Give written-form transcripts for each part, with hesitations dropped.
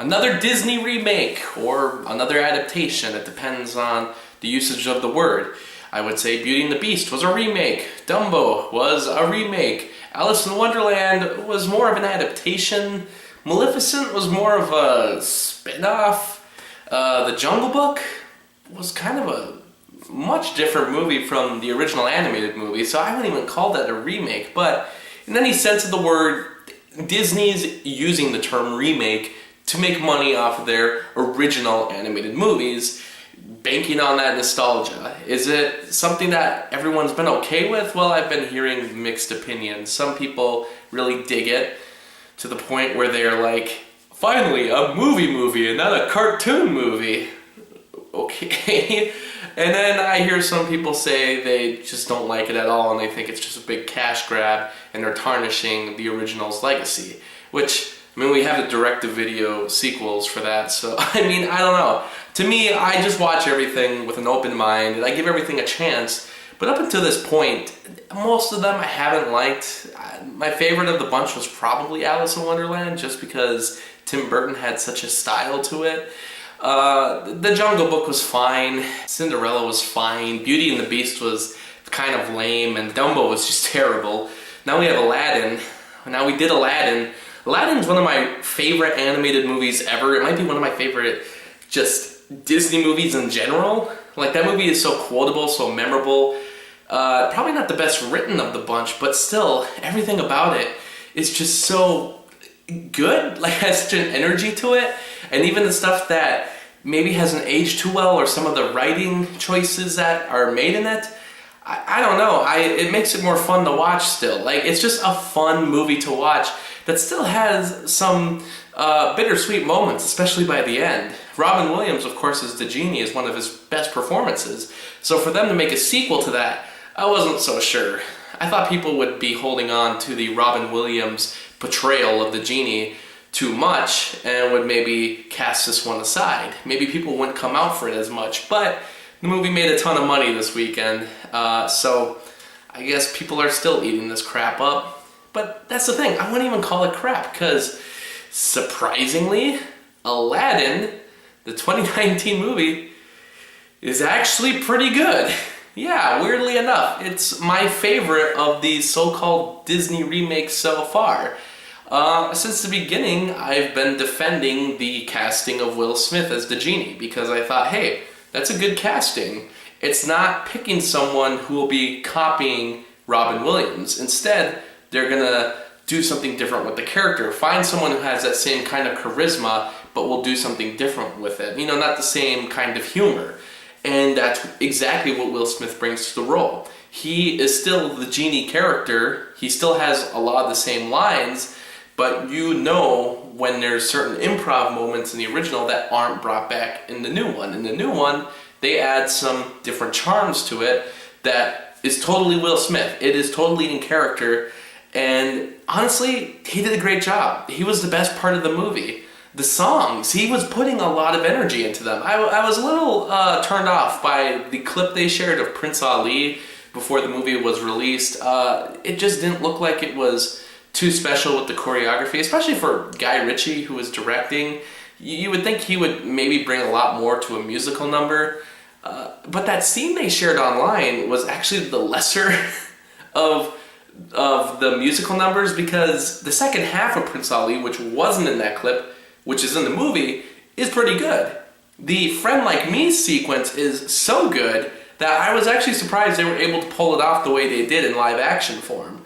another Disney remake or another adaptation. It depends on the usage of the word. I would say Beauty and the Beast was a remake. Dumbo was a remake. Alice in Wonderland was more of an adaptation. Maleficent was more of a spin-off. The Jungle Book was kind of a much different movie from the original animated movie, so I wouldn't even call that a remake. But in any sense of the word, Disney's using the term remake to make money off of their original animated movies, banking on that nostalgia. Is it something that everyone's been okay with? Well, I've been hearing mixed opinions. Some people really dig it to the point where they're like, finally, a movie and not a cartoon movie. Okay. And then I hear some people say they just don't like it at all and they think it's just a big cash grab and they're tarnishing the original's legacy. Which, I mean, we have the direct-to-video sequels for that, so, I mean, I don't know. To me, I just watch everything with an open mind and I give everything a chance. But up until this point, most of them I haven't liked. My favorite of the bunch was probably Alice in Wonderland, just because Tim Burton had such a style to it. The Jungle Book was fine, Cinderella was fine, Beauty and the Beast was kind of lame, and Dumbo was just terrible. Now we have Aladdin. Now we did Aladdin. Aladdin's one of my favorite animated movies ever. It might be one of my favorite just Disney movies in general. Like, that movie is so quotable, so memorable. Probably not the best written of the bunch, but still, everything about it is just so good. Like, has such an energy to it. And even the stuff that maybe hasn't aged too well, or some of the writing choices that are made in it, I don't know. It makes it more fun to watch still. Like, it's just a fun movie to watch that still has some bittersweet moments, especially by the end. Robin Williams, of course, as the genie is one of his best performances. So for them to make a sequel to that, I wasn't so sure. I thought people would be holding on to the Robin Williams portrayal of the genie too much and would maybe cast this one aside. Maybe people wouldn't come out for it as much, but the movie made a ton of money this weekend, so I guess people are still eating this crap up. But that's the thing, I wouldn't even call it crap, because surprisingly, Aladdin, the 2019 movie, is actually pretty good. Yeah, weirdly enough, it's my favorite of these so-called Disney remakes so far. Since the beginning, I've been defending the casting of Will Smith as the genie, because I thought, hey, that's a good casting. It's not picking someone who will be copying Robin Williams. Instead, they're gonna do something different with the character. Find someone who has that same kind of charisma, but will do something different with it. You know, not the same kind of humor. And that's exactly what Will Smith brings to the role. He is still the genie character. He still has a lot of the same lines, but you know when there's certain improv moments in the original that aren't brought back in the new one. In the new one, they add some different charms to it that is totally Will Smith. It is totally in character, and honestly, he did a great job. He was the best part of the movie. The songs, he was putting a lot of energy into them. I was a little turned off by the clip they shared of Prince Ali before the movie was released. It just didn't look like it was too special with the choreography, especially for Guy Ritchie, who was directing. You would think he would maybe bring a lot more to a musical number. But that scene they shared online was actually the lesser of the musical numbers, because the second half of Prince Ali, which wasn't in that clip, which is in the movie, is pretty good. The Friend Like Me sequence is so good that I was actually surprised they were able to pull it off the way they did in live action form.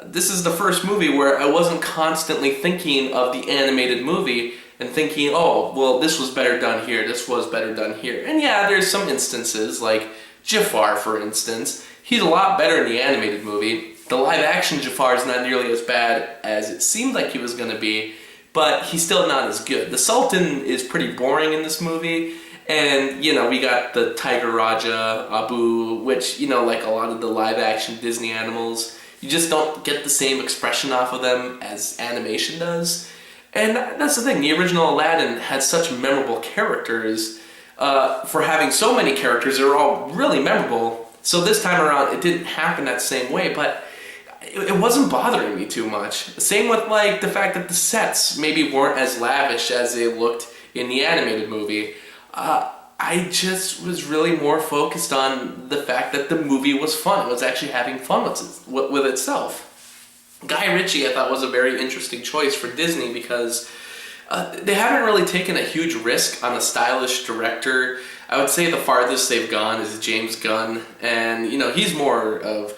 This is the first movie where I wasn't constantly thinking of the animated movie and thinking, oh, well, this was better done here, this was better done here. And yeah, there's some instances, like Jafar, for instance. He's a lot better in the animated movie. The live action Jafar is not nearly as bad as it seemed like he was going to be, but he's still not as good. The Sultan is pretty boring in this movie, and, you know, we got the Tiger Raja, Abu, which, you know, like a lot of the live-action Disney animals, you just don't get the same expression off of them as animation does. And that's the thing, the original Aladdin had such memorable characters. For having so many characters, they were all really memorable. So this time around, it didn't happen that same way, but it wasn't bothering me too much. Same with like the fact that the sets maybe weren't as lavish as they looked in the animated movie. I just was really more focused on the fact that the movie was fun. It was actually having fun with itself. Guy Ritchie, I thought, was a very interesting choice for Disney because they haven't really taken a huge risk on a stylish director. I would say the farthest they've gone is James Gunn, and he's more of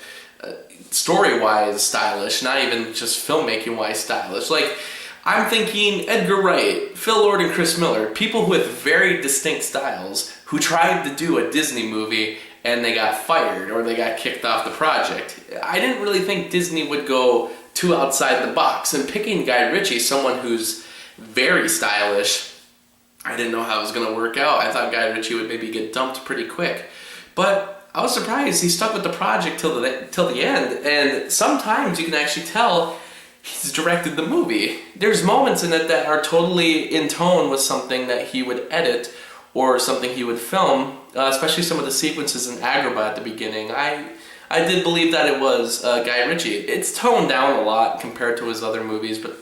story-wise stylish, not even just filmmaking-wise stylish. Like, I'm thinking Edgar Wright, Phil Lord, and Chris Miller, people with very distinct styles who tried to do a Disney movie and they got fired or they got kicked off the project. I didn't really think Disney would go too outside the box, and picking Guy Ritchie, someone who's very stylish, I didn't know how it was going to work out. I thought Guy Ritchie would maybe get dumped pretty quick. But I was surprised he stuck with the project till the end, and sometimes you can actually tell he's directed the movie. There's moments in it that are totally in tone with something that he would edit or something he would film, especially some of the sequences in Agrabah at the beginning. I did believe that it was Guy Ritchie. It's toned down a lot compared to his other movies, but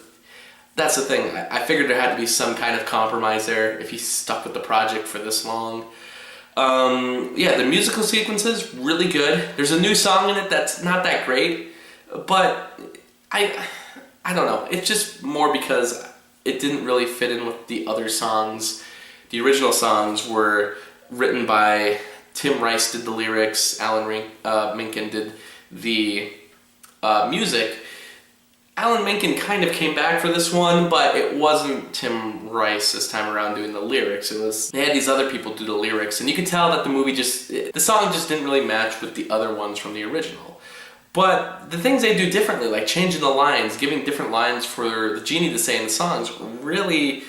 that's the thing. I figured there had to be some kind of compromise there if he stuck with the project for this long. Yeah, the musical sequences, really good. There's a new song in it that's not that great, but I don't know. It's just more because it didn't really fit in with the other songs. The original songs were written by Tim Rice, did the lyrics, Alan Menken did the music. Alan Menken kind of came back for this one, but it wasn't Tim Rice this time around doing the lyrics. They had these other people do the lyrics, and you could tell that the song just didn't really match with the other ones from the original. But the things they do differently, like changing the lines, giving different lines for the genie to say in the songs, really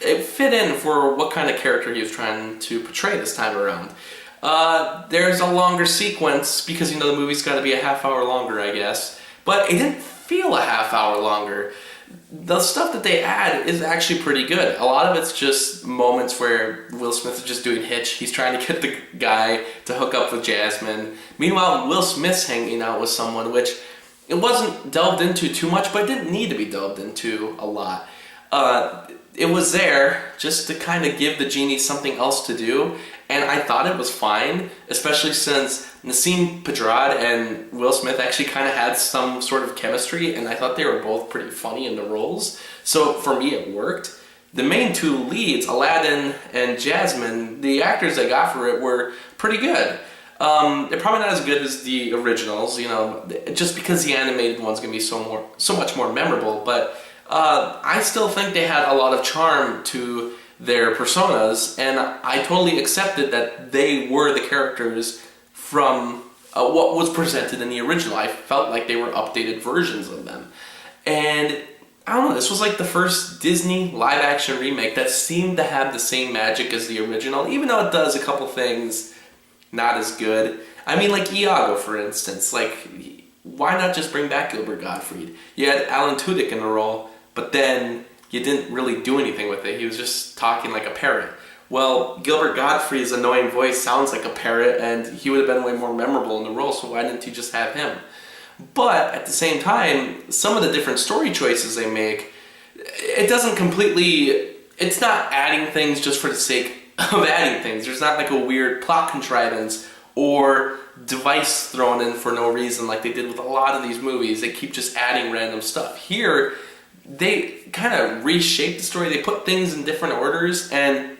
it fit in for what kind of character he was trying to portray this time around. There's a longer sequence because the movie's got to be a half hour longer, I guess. But it didn't feel a half hour longer. The stuff that they add is actually pretty good. A lot of it's just moments where Will Smith is just doing Hitch. He's trying to get the guy to hook up with Jasmine. Meanwhile, Will Smith's hanging out with someone, which it wasn't delved into too much, but it didn't need to be delved into a lot. It was there just to kind of give the genie something else to do, and I thought it was fine, especially since Nassim Pedrad and Will Smith actually kind of had some sort of chemistry, and I thought they were both pretty funny in the roles, so for me it worked. The main two leads, Aladdin and Jasmine, the actors they got for it were pretty good. They're probably not as good as the originals, just because the animated one's going to be so much more memorable, but I still think they had a lot of charm to their personas, and I totally accepted that they were the characters from what was presented in the original. I felt like they were updated versions of them. And I don't know, this was like the first Disney live-action remake that seemed to have the same magic as the original, even though it does a couple things not as good. I mean, like Iago, for instance. Like, why not just bring back Gilbert Gottfried? You had Alan Tudyk in the role, but then you didn't really do anything with it. He was just talking like a parrot. Well, Gilbert Gottfried's annoying voice sounds like a parrot, and he would have been way more memorable in the role, so why didn't you just have him? But at the same time, some of the different story choices they make, it doesn't completely... It's not adding things just for the sake of adding things. There's not like a weird plot contrivance or device thrown in for no reason like they did with a lot of these movies. They keep just adding random stuff. Here, they kind of reshape the story. They put things in different orders, and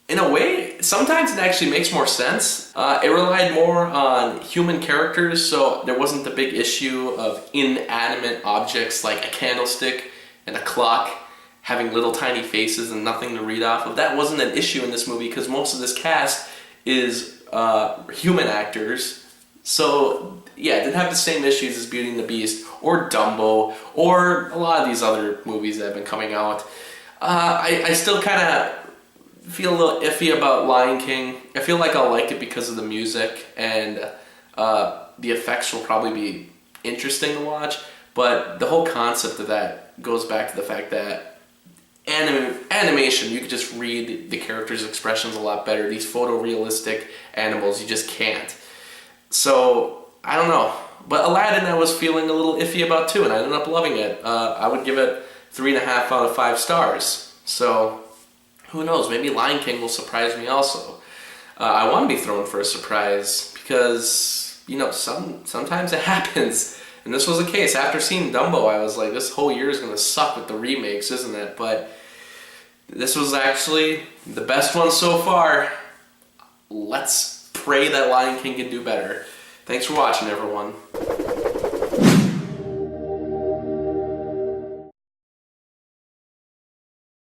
in a way, sometimes it actually makes more sense. It relied more on human characters, so there wasn't the big issue of inanimate objects like a candlestick and a clock having little tiny faces and nothing to read off of. That wasn't an issue in this movie because most of this cast is human actors. So yeah, it didn't have the same issues as Beauty and the Beast or Dumbo or a lot of these other movies that have been coming out. I still kind of feel a little iffy about Lion King. I feel like I'll like it because of the music, and the effects will probably be interesting to watch, but the whole concept of that goes back to the fact that animation, you could just read the characters' expressions a lot better. These photorealistic animals, you just can't. So, I don't know. But Aladdin I was feeling a little iffy about too, and I ended up loving it. I would give it 3.5 out of 5 stars. So, who knows, maybe Lion King will surprise me also. I want to be thrown for a surprise because, you know, sometimes it happens. And this was the case. After seeing Dumbo, I was like, this whole year is going to suck with the remakes, isn't it? But this was actually the best one so far. Let's pray that Lion King can do better. Thanks for watching, everyone.